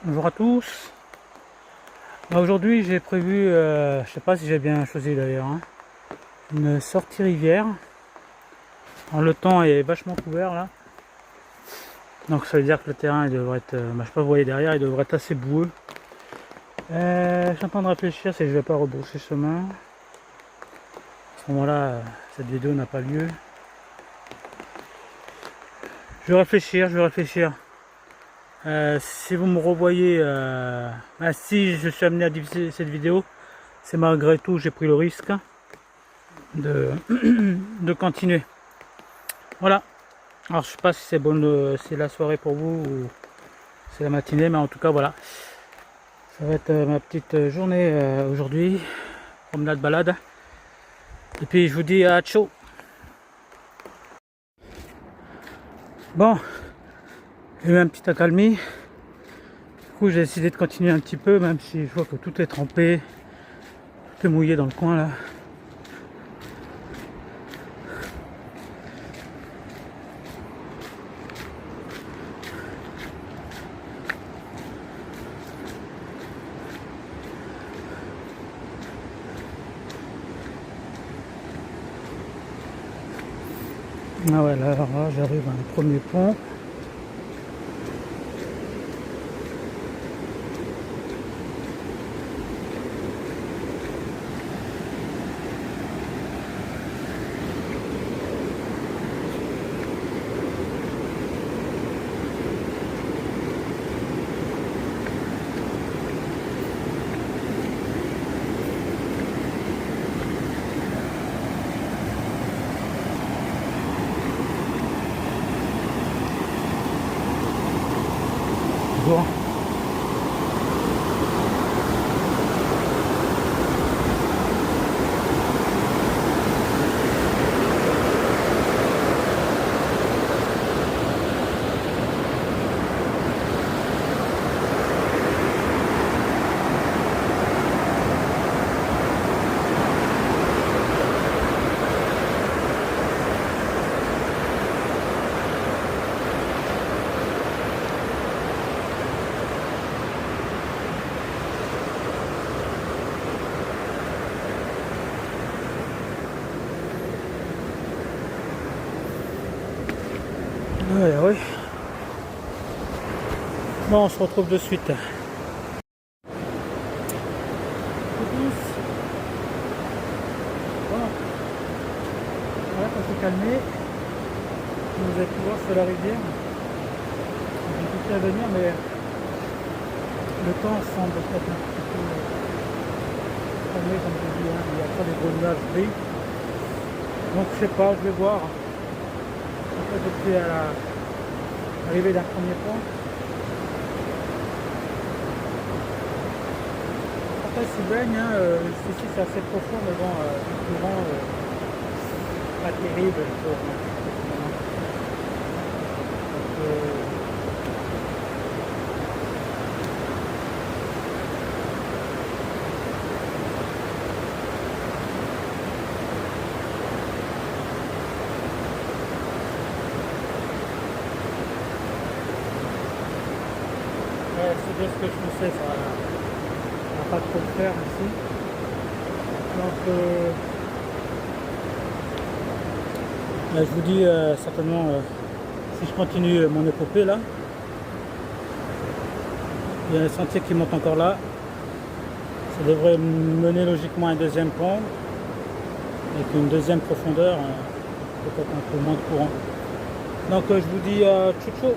Bonjour à tous. Aujourd'hui j'ai prévu, je sais pas si j'ai bien choisi d'ailleurs, une sortie rivière. Alors, le temps est vachement couvert là, donc ça veut dire que le terrain il devrait être, je sais pas, vous voyez derrière, il devrait être assez boueux. Je suis en train de réfléchir si je vais pas rebrousser chemin. À ce moment-là, cette vidéo n'a pas lieu. Je vais réfléchir. Si vous me revoyez, si je suis amené à diffuser cette vidéo, c'est malgré tout j'ai pris le risque de, de continuer. Voilà. Alors je sais pas si c'est c'est la soirée pour vous ou c'est la matinée, mais en tout cas voilà. Ça va être ma petite journée aujourd'hui. Promenade, balade. Et puis je vous dis à ciao. Bon, j'ai eu un petit accalmie. Du coup j'ai décidé de continuer un petit peu, même si je vois que tout est trempé, tout est mouillé dans le coin là. Ah ouais, là j'arrive à un premier pont. Bon. Ouais, ouais. Bon, on se retrouve de suite. Bon, voilà, ça s'est calmé. Vous avez pu voir sur la rivière. J'ai tout à venir, mais le temps semble être un petit peu calmé, comme je dis. Il n'y a pas des gros nuages gris. Donc je sais pas, je vais voir. En fait, je suis à l'arrivée d'un premier pont. Après, s'il baigne, ici c'est assez profond, mais bon, le courant, pas terrible. Donc, c'est bien ce que je pensais, ça va pas trop le faire ici. Donc, je vous dis certainement, si je continue mon épopée là, il y a un sentier qui monte encore là. Ça devrait mener logiquement à un deuxième pont, avec une deuxième profondeur, peut-être un peu moins de courant. Donc je vous dis ciao ciao.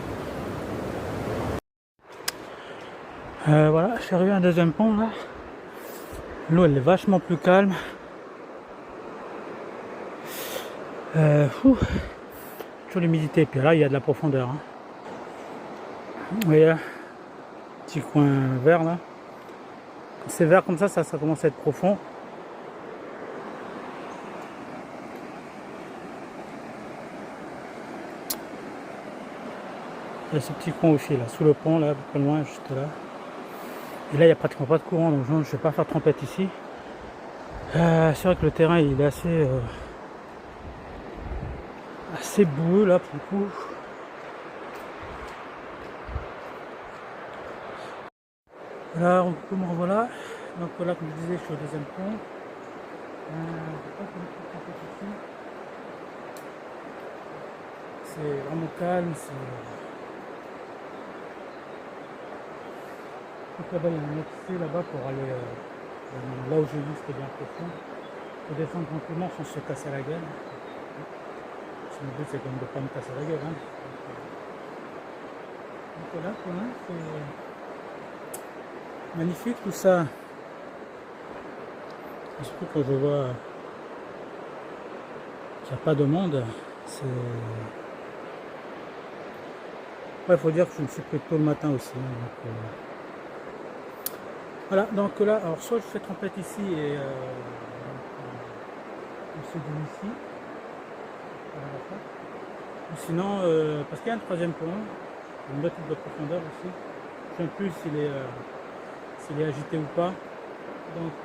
Voilà, je suis arrivé à un deuxième pont là. L'eau elle est vachement plus calme. Toujours l'humidité, puis là il y a de la profondeur. Vous voyez là, petit coin vert là. Quand c'est vert comme ça commence à être profond. Il y a ce petit coin aussi là, sous le pont là, pas loin, juste là. Et là il n'y a pratiquement pas de courant, donc je ne vais pas faire trompette ici. C'est vrai que le terrain il est assez boueux là pour le coup. Voilà, me revoilà. Donc là, comme je disais, je suis au deuxième pont. C'est vraiment calme. Donc là-bas, il y a un accès là-bas pour aller là où j'ai vu, c'était bien profond. Il faut descendre tranquillement sans se casser la gueule. Parce que le but, c'est quand même de ne pas me casser la gueule. Hein. Donc voilà, c'est magnifique tout ça. Et surtout quand je vois qu'il n'y a pas de monde, c'est... Ouais, il faut dire que je me suis pris tôt le matin aussi. Hein, donc, voilà, donc là, alors soit je fais trompette ici et on se dit ici. Ou sinon, parce qu'il y a un troisième pont, une autre de profondeur aussi. Je ne sais plus s'il est agité ou pas. Donc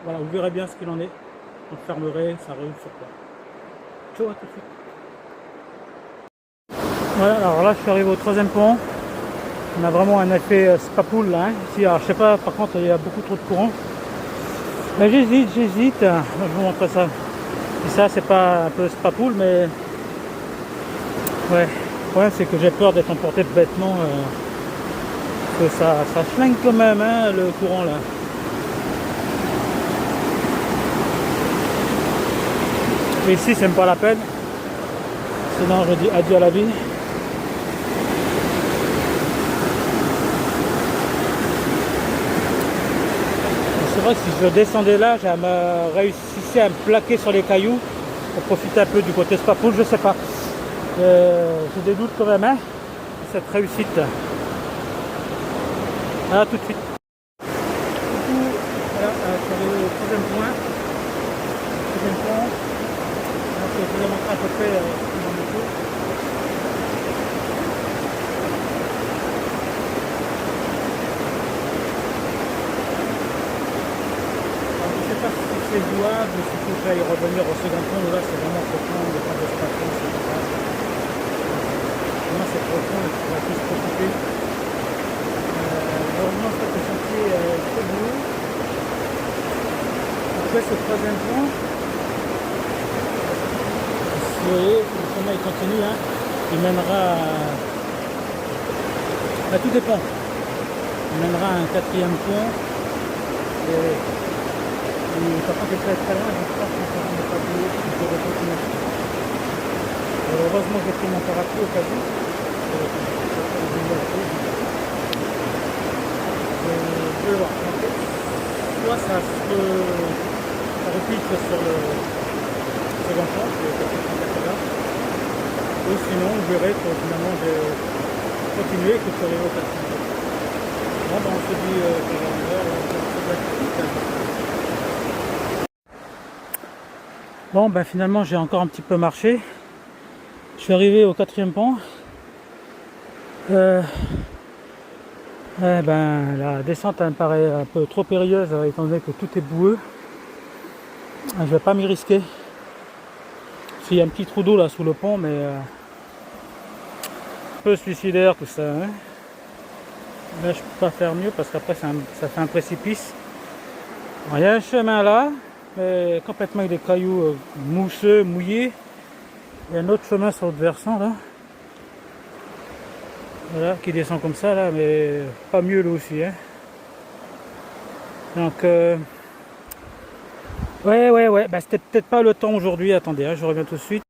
voilà, vous verrez bien ce qu'il en est. On fermerait, ça réouvre sur quoi. Ciao, à tout de suite. Voilà, alors là je suis arrivé au troisième pont. On a vraiment un effet spapoule là. Hein. Ici, alors je sais pas, par contre il y a beaucoup trop de courant. Mais j'hésite. Je vous montre ça. Et ça c'est pas un peu spapoule, mais ouais. Le problème c'est que j'ai peur d'être emporté bêtement. Que ça flingue quand même hein, le courant là. Et ici c'est même pas la peine. Sinon je dis adieu à la vie. C'est vrai que si je descendais là, j'aurais réussi à me plaquer sur les cailloux pour profiter un peu du côté spapoule, je sais pas. J'ai des doutes quand même hein, cette réussite. Voilà, tout de suite. Voilà, je suis arrivé au troisième point. Troisième point. Donc, je vous ai montré à peu près dans le tour. Alors, je ne sais pas si c'est jouable, s'il faut que j'aille revenir au second pont. Là, c'est vraiment profond, il n'y a pas de station, c'est pas grave. Moi, c'est profond, il faudra plus profiter. Heureusement, je crois que le chantier est très beau. Après ce troisième pont, vous voyez, le chemin il continue, hein, il mènera à tout dépend. Il mènera à un quatrième pont. Et par contre, il est très loin, je pense qu'on ne pas oublier si je vais continuer. Heureusement, j'ai pris mon parapluie au cas où. Je vais voir. Soit ça repique sur le second pont, le 480. Ou sinon, vous verrez que finalement j'ai continué et que je suis arrivé au 480. Bon, ben, on se dit que j'ai une heure, on se dit. Bon, ben finalement, j'ai encore un petit peu marché. Je suis arrivé au quatrième pont. Ben, la descente elle me paraît un peu trop périlleuse étant donné que tout est boueux. Je vais pas m'y risquer. Il y a un petit trou d'eau là sous le pont, mais un peu suicidaire tout ça. Hein. Là, je peux pas faire mieux parce qu'après ça fait un précipice. Alors, il y a un chemin là, mais complètement avec des cailloux mousseux, mouillés. Il y a un autre chemin sur l'autre versant là. Voilà, qui descend comme ça là, mais pas mieux là aussi. Hein. Donc ouais, bah, c'était peut-être pas le temps aujourd'hui. Attendez, hein, je reviens tout de suite.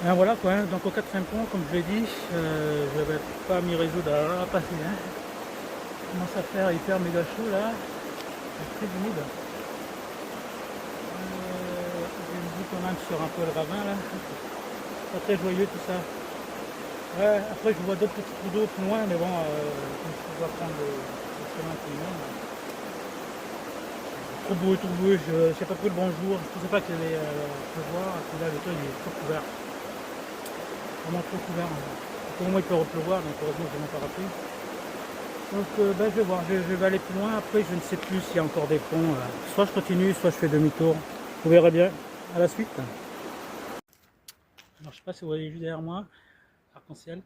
Et voilà quoi, hein. Donc au quatrième pont, comme je l'ai dit, je vais pas m'y résoudre à passer. Hein. Je commence à faire hyper méga chaud là. C'est très humide. J'ai une vue quand même sur un peu le ravin là. Pas très joyeux tout ça. Ouais, après je vois d'autres petits trous d'eau plus loin, mais bon, je dois prendre le chemin tout le monde. Trop beau, je sais pas trop le bonjour, je pensais pas qu'il allait pleuvoir, et puis là le temps il est trop couvert. Vraiment trop couvert. Pour moi il peut repleuvoir, donc heureusement j'ai mon parapluie. Donc ben, je vais voir, je vais aller plus loin, après je ne sais plus s'il y a encore des ponts. Soit je continue, soit je fais demi-tour. Vous verrez bien, à la suite. Alors je sais pas si vous voyez juste derrière moi, arc-en-ciel.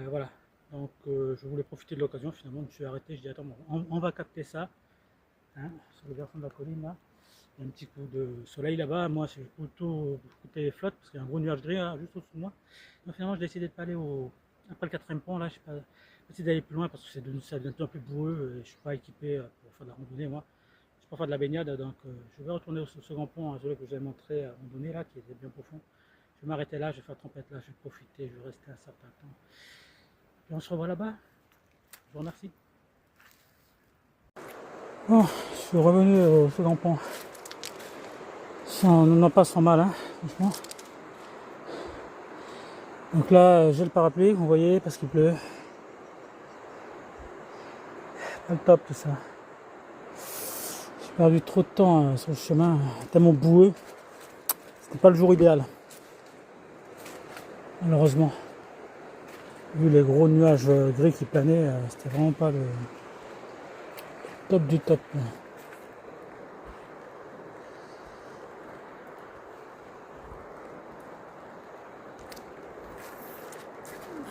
Voilà, Donc je voulais profiter de l'occasion, finalement je me suis arrêté, je dis attends, on va capter ça, hein, sur le versant de la colline là. Il y a un petit coup de soleil là-bas, moi c'est plutôt côté flotte parce qu'il y a un gros nuage gris là, juste au-dessus de moi. Donc finalement j'ai décidé de pas aller après le quatrième pont là, je sais pas, essayer d'aller plus loin parce que ça devient de plus en plus boueux et je suis pas équipé pour faire de la randonnée moi. Je peux faire de la baignade, donc je vais retourner au second pont, celui que je vous ai montré à un moment donné là, qui était bien profond. Je vais m'arrêter là, je vais faire trompette là, je vais profiter, je vais rester un certain temps. Et on se revoit là-bas. Je vous remercie. Bon, je suis revenu au second pont. Non pas sans mal, hein, franchement. Donc là, j'ai le parapluie, vous voyez, parce qu'il pleut. Pas le top tout ça. J'ai perdu trop de temps sur le chemin, tellement boueux. C'était pas le jour idéal. Malheureusement. Vu les gros nuages gris qui planaient, c'était vraiment pas le top du top.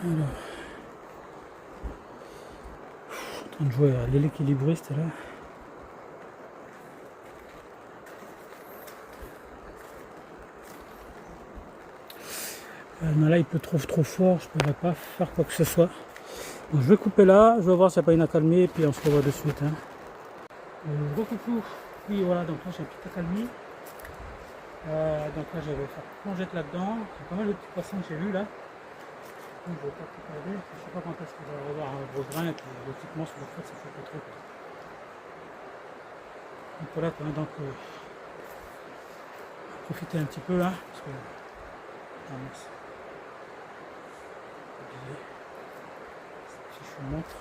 Alors, je suis en train de jouer à l'équilibriste là. Mais là il pleut trop fort, je ne pourrais pas faire quoi que ce soit. Donc, je vais couper là, je vais voir s'il n'y a pas une accalmie et puis on se revoit de suite. Hein. Recoucou, oui voilà, donc là j'ai un petit accalmie. Donc là je vais faire plongette là-dedans. Il y a pas mal de petits poissons que j'ai vus là. Donc, je vais pas tout regarder, je sais pas quand est-ce qu'on va avoir un gros grain et puis logiquement sur le fait ça fait pas trop. Donc voilà, donc profiter un petit peu là, parce que si je vous montre.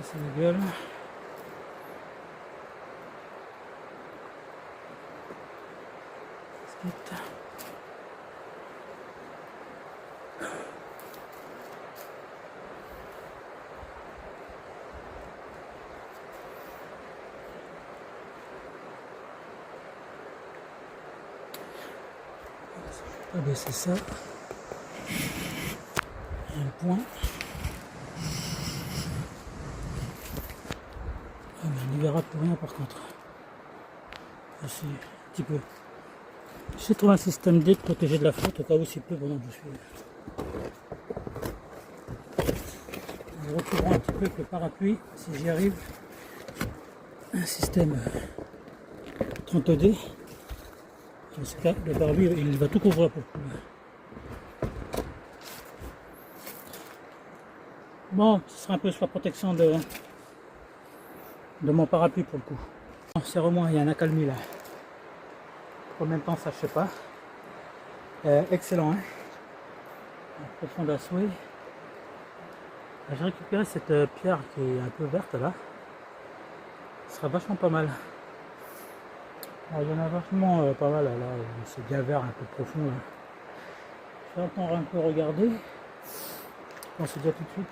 C'est la gueule. Je vais baisser ça. Un point. Ah, on n'y verra plus rien par contre. Ici, un petit peu. J'ai trouvé un système D protégé de la flotte au cas où s'il pleut pendant que je suis. Je recouvre un petit peu avec le parapluie si j'y arrive. Un système 30D. Dans ce cas, le parapluie il va tout couvrir pour le coup. Bon, ce sera un peu sur la protection de mon parapluie pour le coup. Serre-moi, il y a un accalmie là. Combien de temps ça, je sais pas. Excellent, hein. Profond à souhait. J'ai récupéré cette pierre qui est un peu verte là. Ce sera vachement pas mal. Alors, il y en a vachement pas mal là, c'est bien vert, un peu profond là. Je vais encore un peu regarder. On se dit à tout de suite.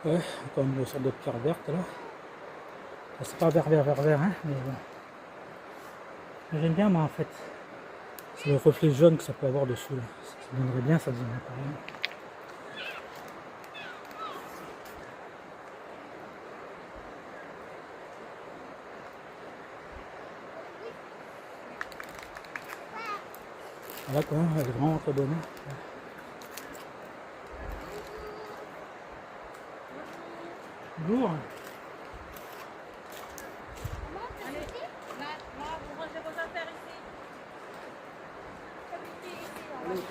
Ouais, encore une sorte de pierre verte là. C'est pas vert, hein, mais bon. J'aime bien moi en fait. C'est le reflet jaune que ça peut avoir dessus là. Ça donnerait bien ça design pareil. Voilà quoi, elle est vraiment très bonne. Lourd. Allez, là, vous rangez vos affaires ici. Allez,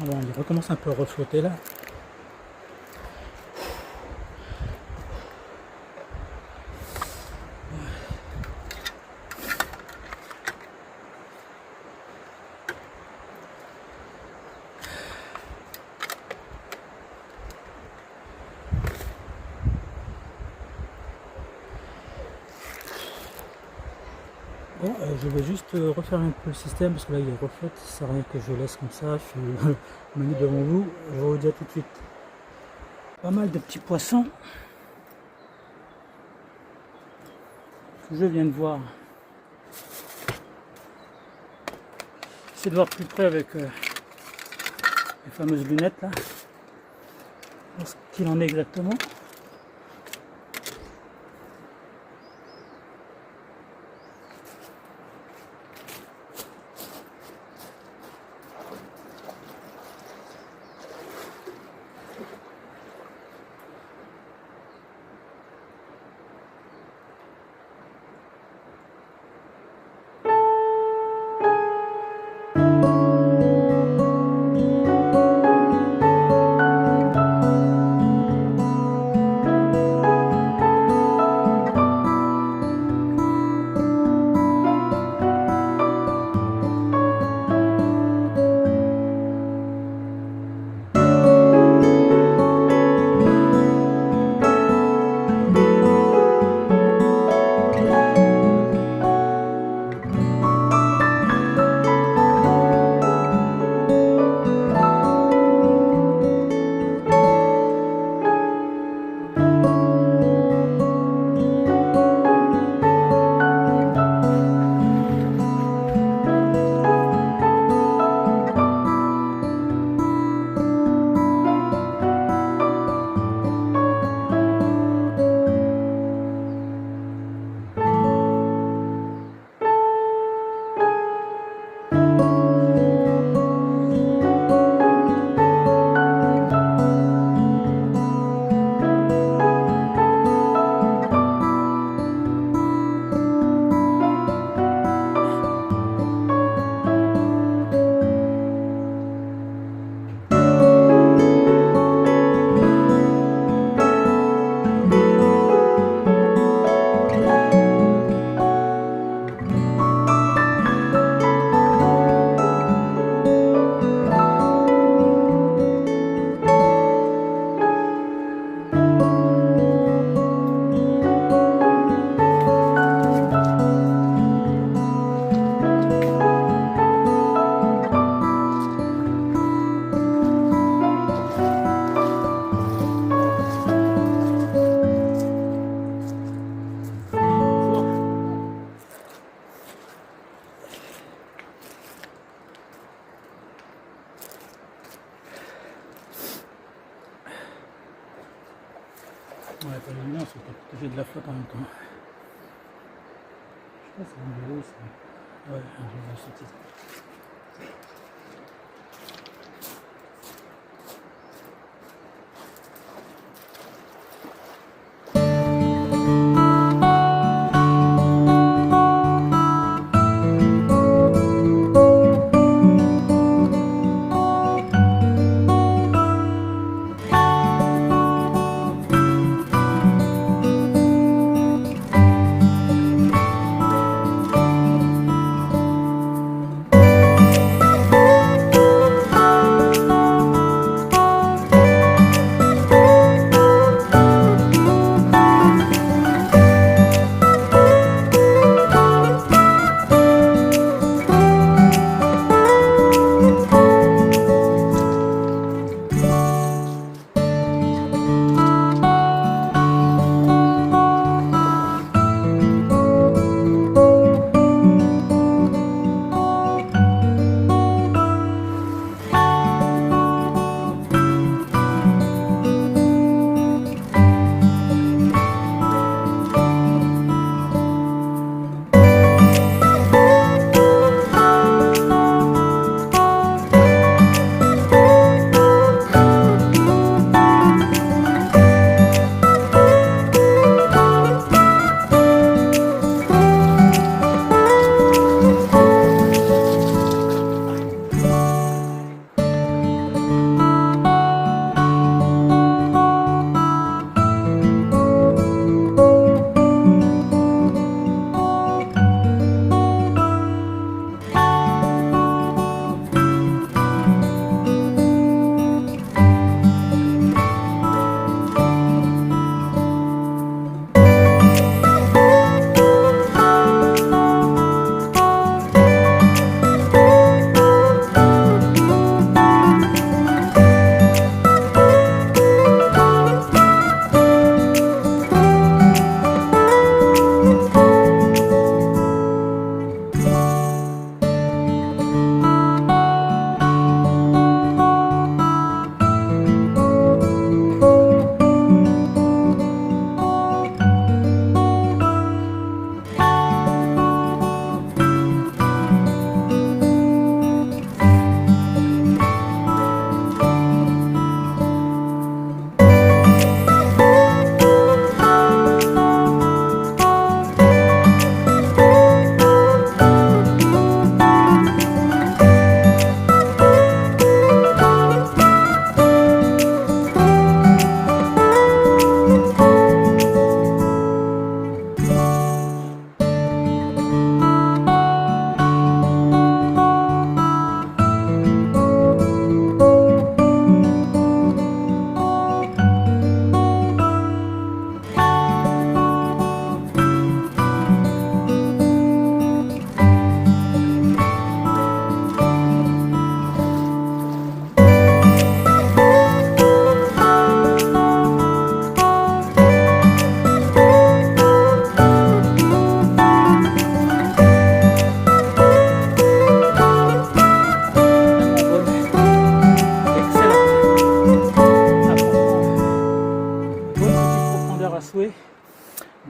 Ah bon, il recommence un peu à reflotter là. Bon, je vais juste refaire un peu le système parce que là il reflète, ça sert à rien que je laisse comme ça, je suis menu devant vous, je vous dis à tout de suite. Pas mal de petits poissons que je viens de voir. J'essaie de voir plus près avec les fameuses lunettes là, voir ce qu'il en est exactement. Ouais, pas évident, c'est que j'ai de la flotte en même temps. Je sais pas si c'est un vélo, c'est... Ouais, un vélo, c'est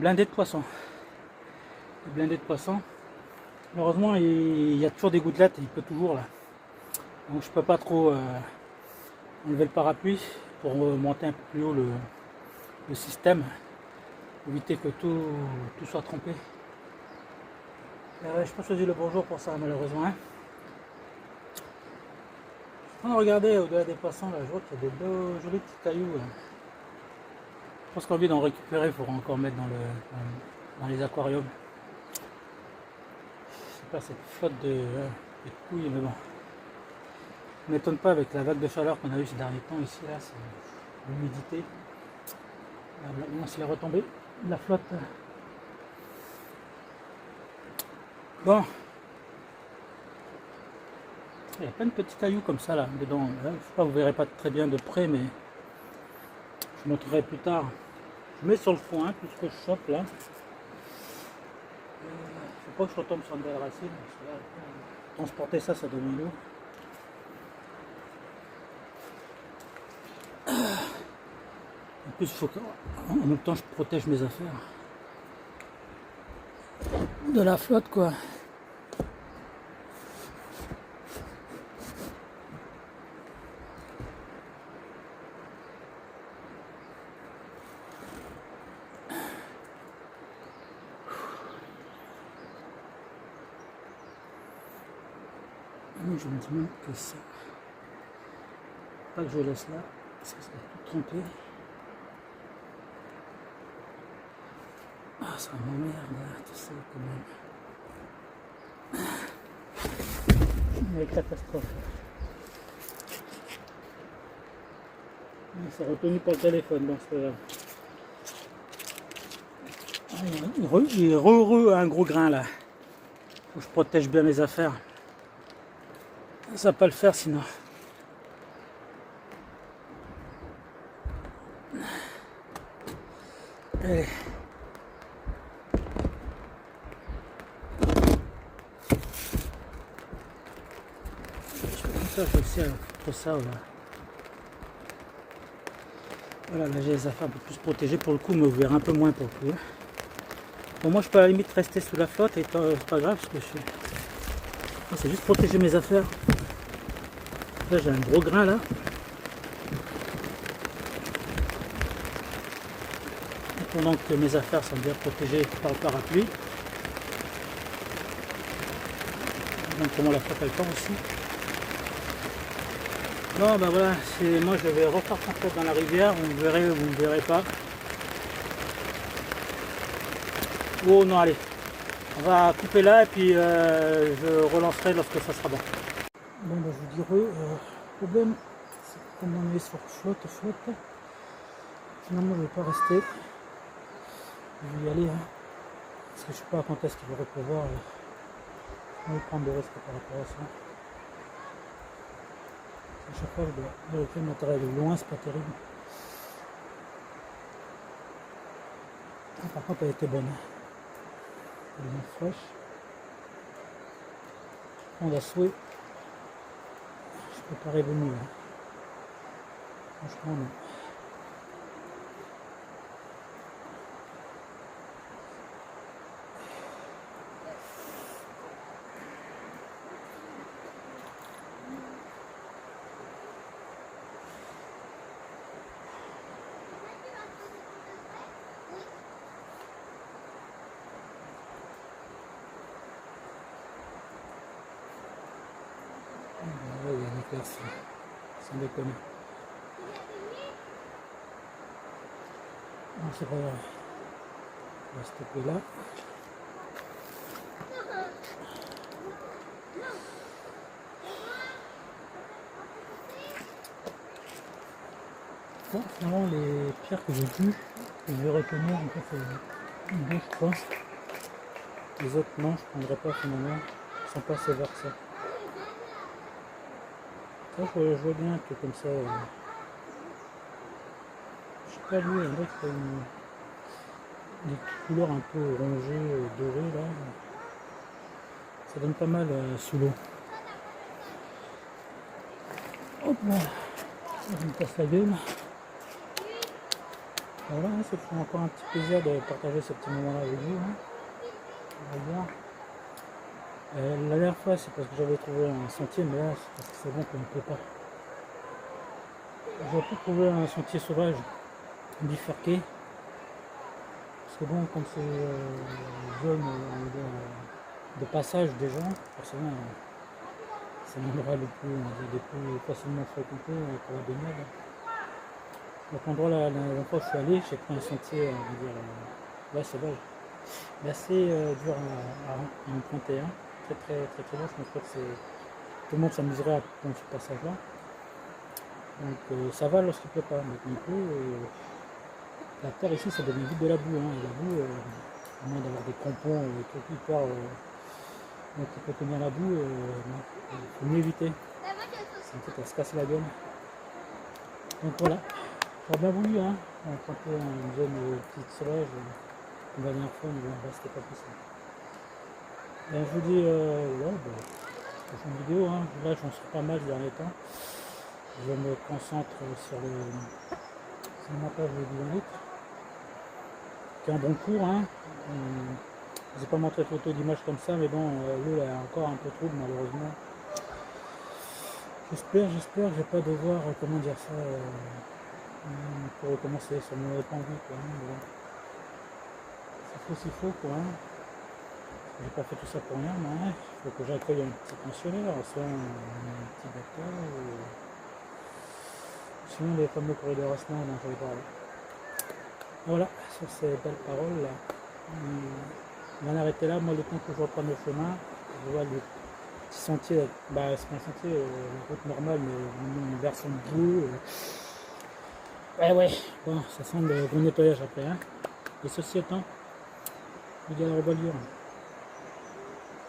blindé de poissons. Blindé de poissons. Malheureusement, il y a toujours des gouttelettes, il pleut toujours là. Donc je peux pas trop enlever le parapluie pour monter un peu plus haut le système, éviter que tout soit trempé. Je n'ai pas choisi le bon jour pour ça malheureusement. Hein. Je suis en train de regarder au-delà des poissons, là, je vois qu'il y a des beaux jolis petits cailloux. Là. Je pense qu'on a envie d'en récupérer pour encore mettre dans les aquariums. Je sais pas, cette flotte de couilles, mais bon. Je ne m'étonne pas avec la vague de chaleur qu'on a eu ces derniers temps ici, là, c'est l'humidité. Maintenant c'est la retombée de la flotte. Bon. Il y a plein de petits cailloux comme ça là dedans. Là, je sais pas, vous verrez pas très bien de près, mais je vous montrerai plus tard. Je mets sur le fond tout ce que je chope là. Faut pas que je retombe sur une belle racine. Parce que là, transporter ça devient lourd. En plus, il faut qu'en même temps je protège mes affaires de la flotte quoi. Je me dis même que ça, pas que je laisse là, ça serait tout trempé. Ah, ça m'emmerde tout ça quand même. Une catastrophe. C'est retenu par le téléphone dans ce là. Il est un gros grain là. Faut que je protège bien mes affaires. Ça va pas le faire sinon. Allez. Je vais aussi pour ça voilà. Voilà, là j'ai les affaires un peu plus protégées pour le coup, mais vous verrez un peu moins pour le coup. Bon, moi je peux à la limite rester sous la flotte et c'est pas grave parce que c'est juste protéger mes affaires. Là j'ai un gros grain là. Pendant que mes affaires sont bien protégées par le parapluie. Donc comment la flotte elle part aussi. Bon ben voilà, moi je vais repartir en fait dans la rivière, vous me verrez ou vous ne verrez pas. Oh non allez, on va couper là et puis je relancerai lorsque ça sera bon. Bon ben je vous dirai, le problème c'est que comme on est sur flotte, finalement je ne vais pas rester. Je vais y aller, hein, parce que je ne sais pas quand est-ce qu'il va repleuvoir. Je vais prendre des risques par rapport à ça. À chaque fois je dois vérifier le matériel de loin, c'est pas terrible. Ah, par contre elle était bonne. Elle est bien fraîche. On la souhait. Je peux pas rêver mieux. Hein. Franchement non. Il y a une éclaircie, sans déconner. Non, c'est pas grave. On va stopper là. Bon, finalement, les pierres que j'ai vues, que je vais retenir, en fait, c'est deux, je crois. Les autres, non, je ne prendrai pas finalement. Ils sont pas assez vers ça. Ça, je vois bien que comme ça. Je sais pas lui, on dirait qu'il y a des couleurs un peu orangées, dorées là. Ça donne pas mal sous l'eau. Hop là, je me casse la gueule. Voilà, ça fait encore un petit plaisir de partager ce petit moment-là avec vous. Hein. On va voir. La dernière fois, c'est parce que j'avais trouvé un sentier, mais là, c'est parce que c'est bon qu'on ne peut pas. J'aurais pu trouver un sentier sauvage bifurqué. Parce que bon, comme c'est zone de passage des gens, forcément, c'est l'endroit le plus, on va dire, le plus facilement fréquenté pour la baignade. Donc l'endroit là, la dernière fois où je suis allé, j'ai pris un sentier, on va dire, sauvage. Mais assez dur à emprunter. Hein. Très long, je pense pas que tout le monde s'amuserait à prendre ce passage-là. Donc ça va lorsqu'il ne pleut pas, mais du coup, la terre ici, ça devient vite de la boue. Hein. Et la boue, à moins d'avoir des crampons et tout hyper qui peut tenir la boue, il faut mieux éviter. C'est un peu pour se casser la gueule. Donc voilà, j'aurais bien voulu hein, emprunter une zone petite sauvage. La dernière fois, mais bon, là, c'était pas possible. Et je vous dis, ouais, prochaine vidéo, hein. Là j'en suis pas mal ces derniers temps. Je me concentre sur le montage de 10 litres, qui est un bon cours. Hein. Je n'ai pas montré de photos d'images comme ça, mais bon, l'eau est encore un peu trouble malheureusement. J'espère que je vais pas devoir, comment dire ça, pour recommencer sur mon étendue. Bon. C'est faux quoi. Hein. J'ai pas fait tout ça pour rien, mais il faut que j'accueille un petit pensionnaire, soit un petit bateau, ou sinon les fameux corridors à dont j'avais parlé. Voilà, sur ces belles paroles là, on va arrêter là. Moi, le temps que je reprenne le chemin, je vois le petit sentier, c'est pas un sentier, la route normale, mais une version de boue. Ouais, bon, ça semble bon nettoyage après. Hein. Et ceci étant, il y a la revoilure.